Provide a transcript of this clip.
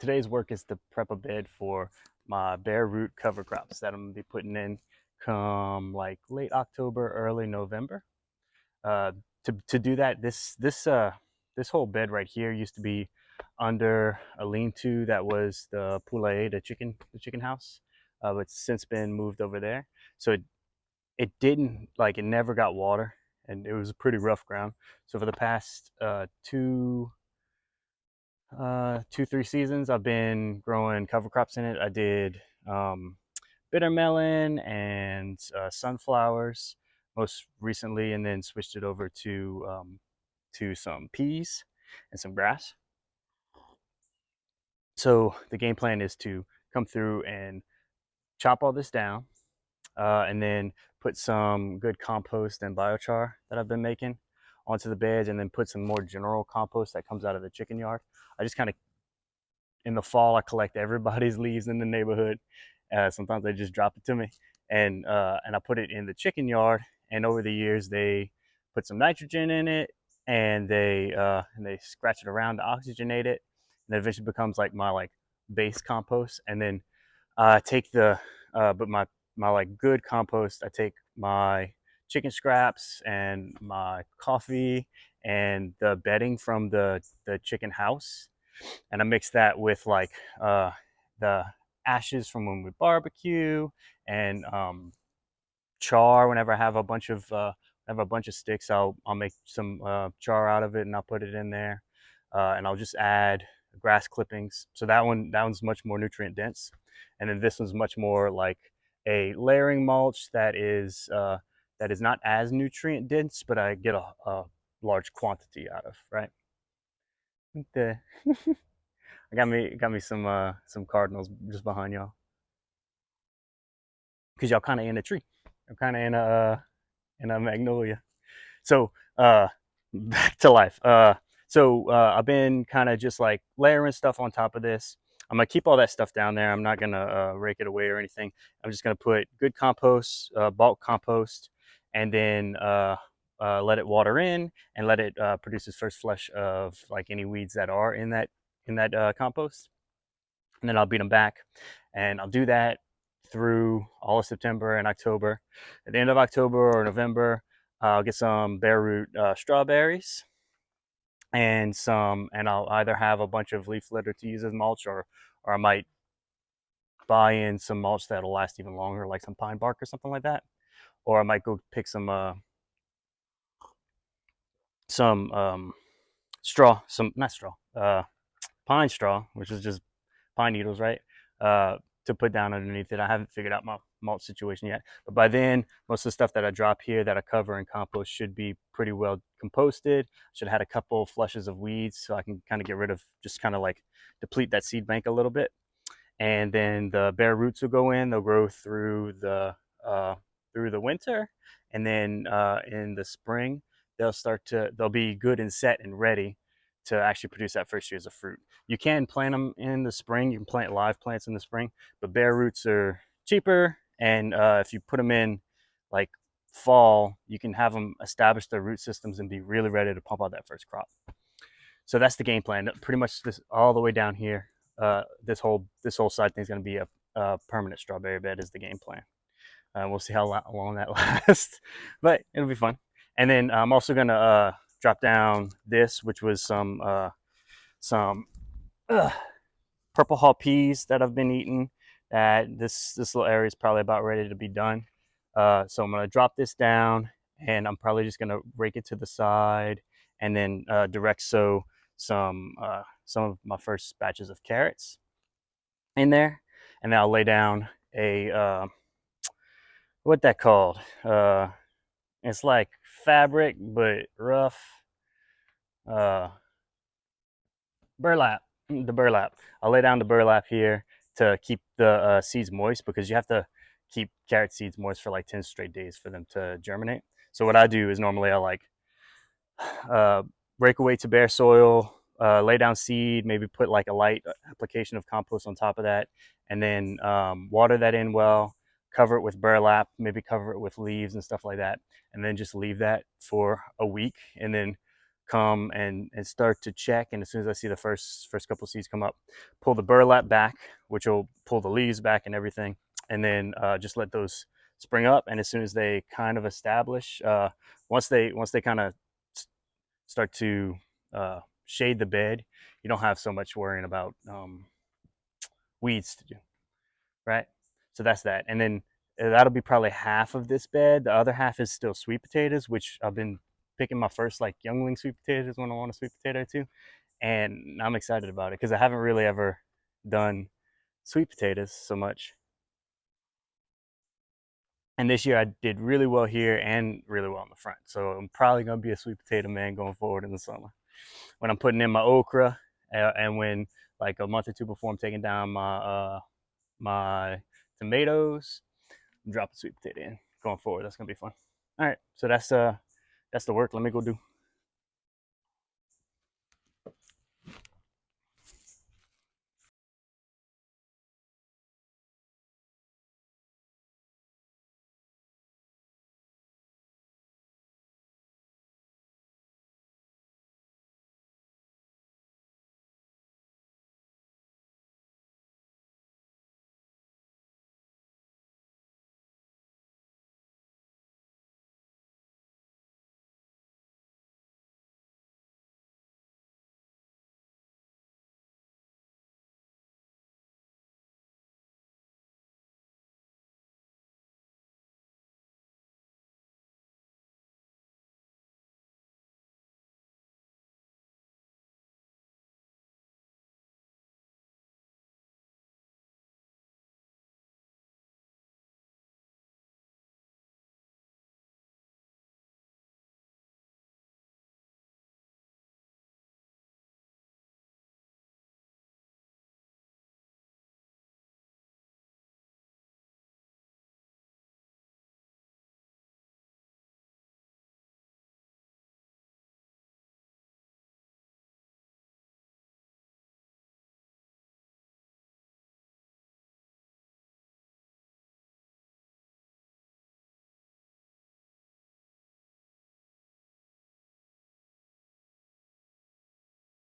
today's work is to prep a bed for my bare root cover crops that I'm gonna be putting in come like late October, early November. Uh, to do that, this whole bed right here used to be under a lean-to that was the poulailler, the chicken house, but it's since been moved over there. So it didn't like it never got water, and it was a pretty rough ground. So for the past 2 3 seasons I've been growing cover crops in it. I did bitter melon and sunflowers most recently, and then switched it over to some peas and some grass. So the game plan is to come through and chop all this down, and then put some good compost and biochar that I've been making onto the beds, and then put some more general compost that comes out of the chicken yard. I just kind of In the fall, I collect everybody's leaves in the neighborhood. Sometimes they just drop it to me, and I put it in the chicken yard. And over the years, they put some nitrogen in it, and they scratch it around to oxygenate it, and it eventually becomes like my like base compost. And then I take but my like good compost. I take my chicken scraps and my coffee and the bedding from the chicken house, and I mix that with like the ashes from when we barbecue, and char. Whenever I have a bunch of sticks, I'll make some char out of it, and I'll put it in there, and I'll just add grass clippings. So that one's much more nutrient dense, and then this one's much more like a layering mulch that is not as nutrient dense, but I get a large quantity out of, right. The I got me some cardinals just behind y'all, because y'all kind of in a tree. I'm kind of in a magnolia. So back to life. I've been kind of just like layering stuff on top of this. I'm gonna keep all that stuff down there. I'm not gonna rake it away or anything. I'm just gonna put good compost, bulk compost, and then let it water in and let it produce its first flush of like any weeds that are in that compost, and then I'll beat them back. And I'll do that through all of September and October. At the end of October or November, I'll get some bare root strawberries and I'll either have a bunch of leaf litter to use as mulch, or I might buy in some mulch that'll last even longer, like some pine bark or something like that. Or I might go pick some straw, some not straw, pine straw, which is just pine needles, right? To put down underneath it. I haven't figured out my mulch situation yet, but by then, most of the stuff that I drop here that I cover in compost should be pretty well composted. Should have had a couple flushes of weeds, so I can kind of get rid of, just kind of like deplete that seed bank a little bit. And then the bare roots will go in. They'll grow uh, through the winter, and then in the spring they'll be good and set and ready to actually produce that first years of fruit. You can plant them in the spring. You can plant live plants in the spring, but bare roots are cheaper, and if you put them in like fall, you can have them establish their root systems and be really ready to pump out that first crop. So that's the game plan. Pretty much this all the way down here. This whole side thing is going to be a permanent strawberry bed is the game plan. We'll see how long that lasts, but it'll be fun. And then I'm also going to drop down this, which was some uh, purple hull peas that I've been eating. That this little area is probably about ready to be done. So I'm going to drop this down, and I'm probably just going to rake it to the side, and then direct sow some of my first batches of carrots in there, and then I'll lay down a what that called? It's like fabric but rough. Uh, Burlap. The burlap. I'll lay down the burlap here to keep the seeds moist, because you have to keep carrot seeds moist for like 10 straight days for them to germinate. So what I do is normally I like uh, break away to bare soil, lay down seed, maybe put like a light application of compost on top of that, and then water that in well, cover it with burlap, maybe cover it with leaves and stuff like that, and then just leave that for a week, and then come and start to check. And as soon as I see the first couple seeds come up, pull the burlap back, which will pull the leaves back and everything, and then just let those spring up. And as soon as they kind of establish, once they kind of start to shade the bed, you don't have so much worrying about weeds to do, right? So that's that. And then that'll be probably half of this bed. The other half is still sweet potatoes, which I've been picking my first like youngling sweet potatoes when I want a sweet potato too. And I'm excited about it because I haven't really ever done sweet potatoes so much. And this year I did really well here and really well in the front. So I'm probably gonna be a sweet potato man going forward in the summer. When I'm putting in my okra, and when like a month or two before I'm taking down my tomatoes, I'm dropping sweet potato in going forward. That's gonna be fun. All right, so that's the work. Let me go do.